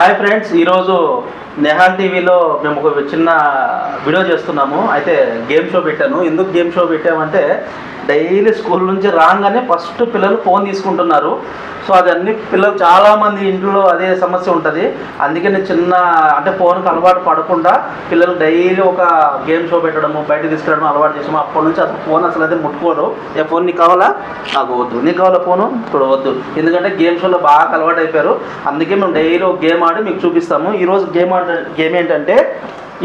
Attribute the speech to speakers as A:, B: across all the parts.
A: Hi friends, ఈరోజు నెహాల్ టీవీలో మేము ఒక చిన్న వీడియో చేస్తున్నాము. అయితే గేమ్ షో పెట్టాను. ఎందుకు గేమ్ షో పెట్టామంటే డైలీ స్కూల్ నుంచి రాగానే ఫస్ట్ పిల్లలు ఫోన్ తీసుకుంటున్నారు. సో అది అన్ని పిల్లలు చాలామంది ఇంట్లో అదే సమస్య ఉంటుంది. అందుకే నేను చిన్న అంటే ఫోన్కి అలవాటు పడకుండా పిల్లలు డైలీ ఒక గేమ్ షో పెట్టడము, బయటకు తీసుకెళ్ళడం అలవాటు చేసాము. అప్పటి నుంచి అసలు ఫోన్ అసలు అయితే ముట్టుకోరు. ఏ ఫోన్ నీకు కావాలా? నాకు వద్దు. నీకు కావాలా ఫోను? ఇప్పుడు వద్దు. ఎందుకంటే గేమ్ షోలో బాగా అలవాటు అయిపోయారు. అందుకే మేము డైలీ ఒక గేమ్ ఆడి మీకు చూపిస్తాము. ఈరోజు గేమ్ ఏంటంటే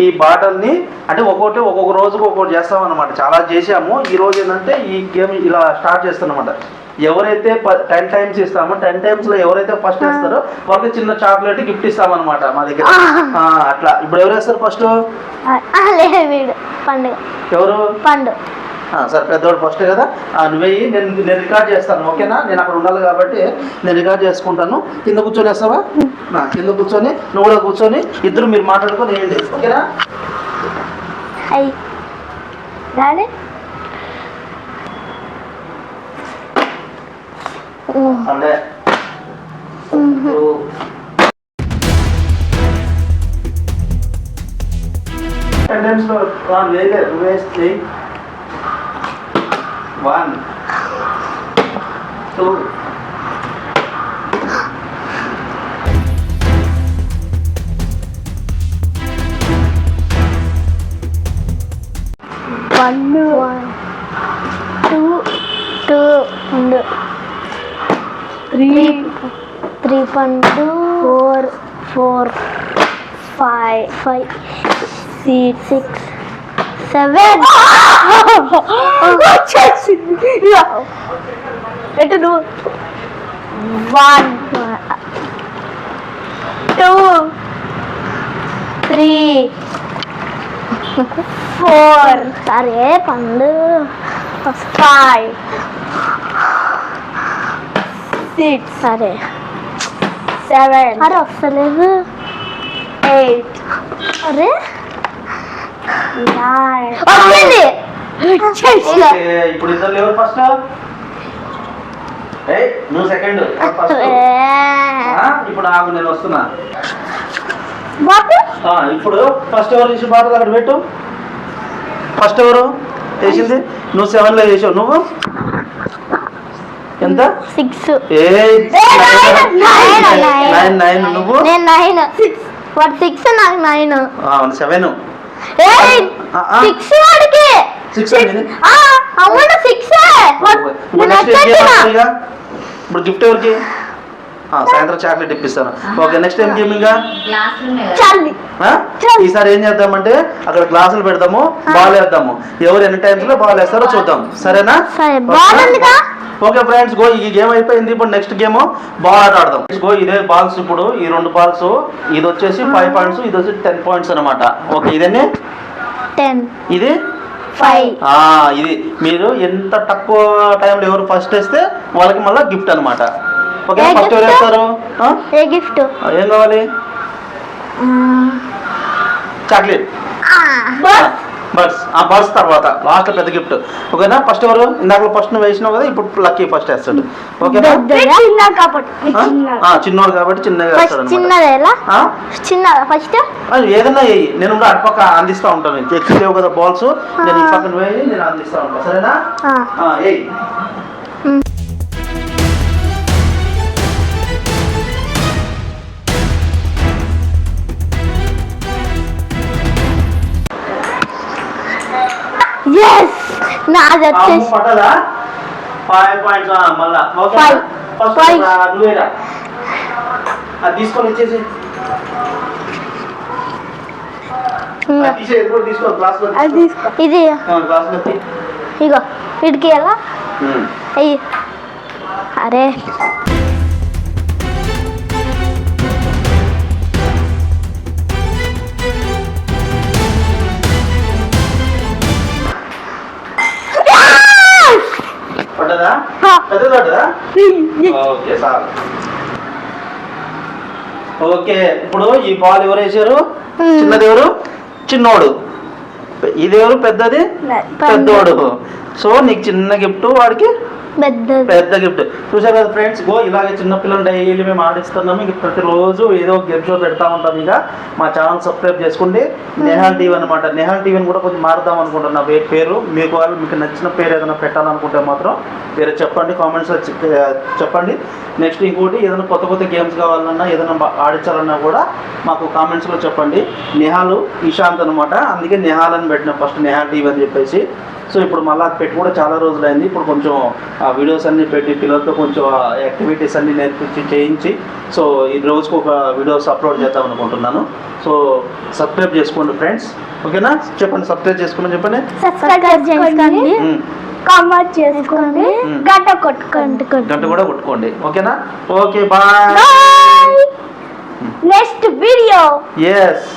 A: ఈ బాటల్ని అంటే ఒక్కొక్క రోజుకు ఒక్కొక్కటి చేస్తామన్నమాట. చాలా చేసాము. ఈరోజు ఏంటంటే ఈ గేమ్ ఇలా స్టార్ట్ చేస్తామన్నమాట. ఎవరైతే 10 టైమ్స్ ఇస్తామో 10 టైమ్స్లో ఎవరైతే ఫస్ట్ వేస్తారో వాళ్ళకి చిన్న చాక్లెట్ గిఫ్ట్ ఇస్తామన్నమాట మా దగ్గర. అట్లా ఇప్పుడు ఎవరు వేస్తారు ఫస్ట్? ఎవరు? పండు. సరే, పెద్దవాడు ఫస్ట్ కదా. నువ్వు నేను రికార్డ్ చేస్తాను, ఓకేనా? నేను అక్కడ ఉండాలి కాబట్టి నేను రికార్డ్ చేసుకుంటాను. కింద కూర్చొని వేస్తావా? కింద కూర్చొని నువ్వు కూడా కూర్చొని ఇద్దరు మీరు మాట్లాడుకొని వేయండి, ఓకేనా? అంటే 10 టైమ్స్లో వేయలేదు. నువ్వు వేస్తే 1 2
B: 3 పండు 4 5 6 7 ఎటు నువ్వు 1 2 3 4 సరే పండు 5 6 సరే 7 అరే వస్తలేదు 8 అరే 9
A: ఇప్పుడు ఇద్దరు ఎవరు ఫస్ట్? నువ్వు సెకండ్. ఇప్పుడు ఆగు, నేను వస్తున్నా. ఇప్పుడు ఫస్ట్ ఎవరు చేసి బాటలు అక్కడ పెట్టు. ఫస్ట్ ఎవరు వేసింది? నువ్వు 7లో వేసావు. నువ్వు ఎంత?
B: 6
A: 9. నువ్వు
B: 9 6 నాకు 9
A: 7
B: 6 వాడికి
A: 6
B: అవును 6
A: ఇప్పుడు గిఫ్ట్ ఎవరికి? సాయంత్రం చాక్లెట్ ఇప్పిస్తాను. ఓకే, నెక్స్ట్ టైం గేమింగ్ ఈసారి ఏం చేద్దామంటే అక్కడ గ్లాసులు పెడతాము, బాల్ వేద్దాము. ఎవరు ఎన్ని టైమ్స్ లో బాల్ వేస్తారో చూద్దాం, సరేనా? Okay friends, go. ఈ గేమ్ అయిపోయింది. ఇప్పుడు నెక్స్ట్ గేమ్ బాల్ ఆడదాం. గో. ఇదే బాల్స్. ఇప్పుడు ఈ 2 బాల్స్, ఇది వచ్చేసి 5 పాయింట్స్, ఇది వచ్చి 10 పాయింట్స్ అనమాట. ఓకే, ఇదేనే
B: 10,
A: ఇది
B: 5.
A: ఇది మీరు ఎంత తక్కువ టైంలో ఎవరు ఫస్ట్ వేస్తే వాళ్ళకి మళ్ళీ గిఫ్ట్ అనమాట. ఓకే, ఫస్ట్ ఎవరు వేస్తారు?
B: గిఫ్ట్
A: ఏం కావాలి? Chocolate, birds. బర్డ్స్ తర్వాత లాస్ట్ పెద్ద గిఫ్ట్, ఓకేనా? ఫస్ట్ ఎవరు? ఇందాక ఫస్ట్ నువ్వు వేసినావు కదా, ఇప్పుడు లక్కీ ఫస్ట్ వేస్తాడు, ఓకేనా? చిన్నోడు కాబట్టి చిన్నగా వేస్తాడు. ఏదైనా వేయి, నేను అటుపక్క అందిస్తా ఉంటాను. ఎక్కువ లేవు కదా బాల్స్, నేను ఈ పక్కన వేయి, నేను అందిస్తా ఉంటాను, సరేనా? ఏయ్ పట్టదా? 5 పాయింట్స్ మళ్ళా. ఓకే, నువ్వేరా అది తీసుకొని ఇచ్చేసి తీసుకో గ్లాస్లో.
B: ఇది
A: గ్లాస్లో
B: ఇగో వీడికి ఎలా అయ్యి. అరే
A: పట్టదా? పెద్దది పట్టదా? ఓకే, చాలు. ఓకే, ఇప్పుడు ఈ బాల్ ఎవరు వేసారు? చిన్నది ఎవరు? చిన్నోడు. ఇదేవరు పెద్దది? పెద్దోడు. సో నీకు చిన్న గిఫ్ట్, వాడికి పెద్ద గిఫ్ట్. చూసారు కదా ఫ్రెండ్స్, ఇలాగే చిన్నపిల్లలు డైలీ మేము ఆడిస్తున్నాము. ఇక ప్రతిరోజు ఏదో ఒక గేమ్ షో పెడతా ఉంటాం. ఇక మా ఛానల్ సబ్స్క్రైబ్ చేసుకోండి. నెహాల్ టీవీ అనమాట. నెహాల్ టీవీని కూడా కొంచెం మారుదాం అనుకుంటున్నా పేరు. మీకు నచ్చిన పేరు ఏదైనా పెట్టాలనుకుంటే మాత్రం మీరు చెప్పండి, కామెంట్స్లో చెప్పండి. నెక్స్ట్ ఇంకోటి ఏదైనా కొత్త గేమ్స్ కావాలన్నా ఏదైనా ఆడించాలన్నా కూడా మాకు కామెంట్స్లో చెప్పండి. నిహాల్ ఇషాంత్ అనమాట, అందుకే నిహాల్ అని పెట్టిన ఫస్ట్ నెహాల్ టీవీ అని చెప్పేసి. సో ఇప్పుడు మళ్ళీ అది పెట్టి కూడా చాలా రోజులైంది. ఇప్పుడు కొంచెం ఆ వీడియోస్ అన్నీ పెట్టి పిల్లలతో కొంచెం యాక్టివిటీస్ అన్నీ నేర్పించి చేయించి సో ఈ రోజుకు ఒక వీడియోస్ అప్లోడ్ చేద్దాం అనుకుంటున్నాను. సో సబ్స్క్రైబ్ చేసుకోండి ఫ్రెండ్స్, ఓకేనా? చెప్పండి, సబ్స్క్రైబ్ చేసుకోమని చెప్పండి.
B: సబ్స్క్రైబ్ చేసుకోండి, కామెంట్ చేసుకోండి, గంట కొట్టుకోండి,
A: గంట కూడా కొట్టుకోండి, ఓకేనా? Okay, bye.
B: Next video.
A: Yes.